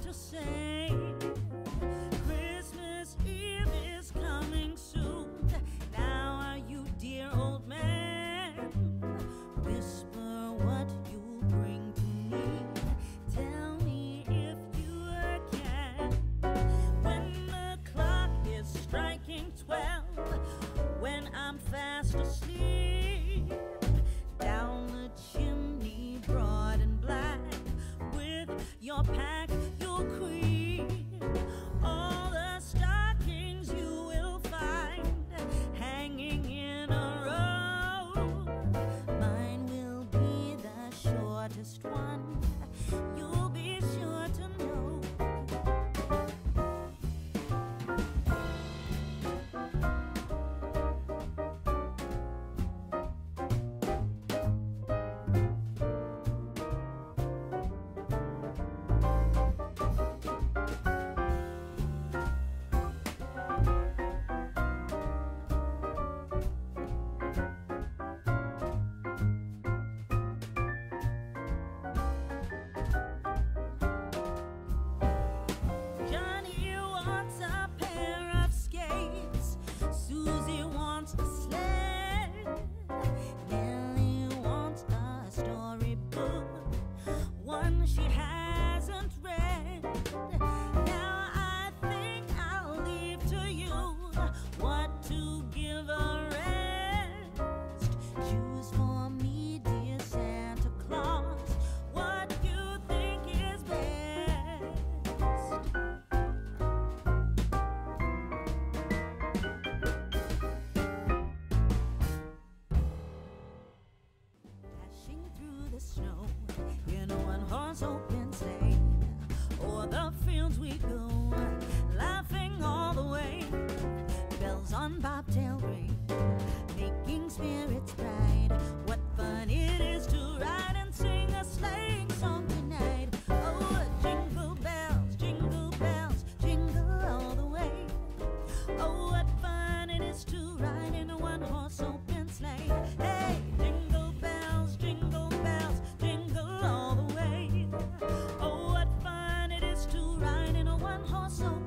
to say Christmas Eve is coming soon. Now are you, dear old man? Whisper what you bring to me. Tell me if you can. When the clock is striking 12, when I'm fast asleep, down the chimney broad and black, with your pack you'll creep. All the stockings you will find hanging in a row. Mine will be the shortest one, you'll be sure to know. Johnny wants a pair of skates, Susie wants a sled, Nellie wants a storybook, one she hasn't read. Now I think I'll leave to you what to give a rest. Choose for me, dear Santa Claus, what you think is best. Dashing through the snow in a one-horse open sleigh, o'er the fields we go, laughing all the way. Bells on bobtail ring, making spirits bright. What fun it is to ride and sing a sleighing song tonight. Oh, jingle bells, jingle all the way. Oh, what fun it is to ride in a one-horse open sleigh. Hey, jingle bells, jingle all the way. Oh, what fun it is to ride in a one-horse open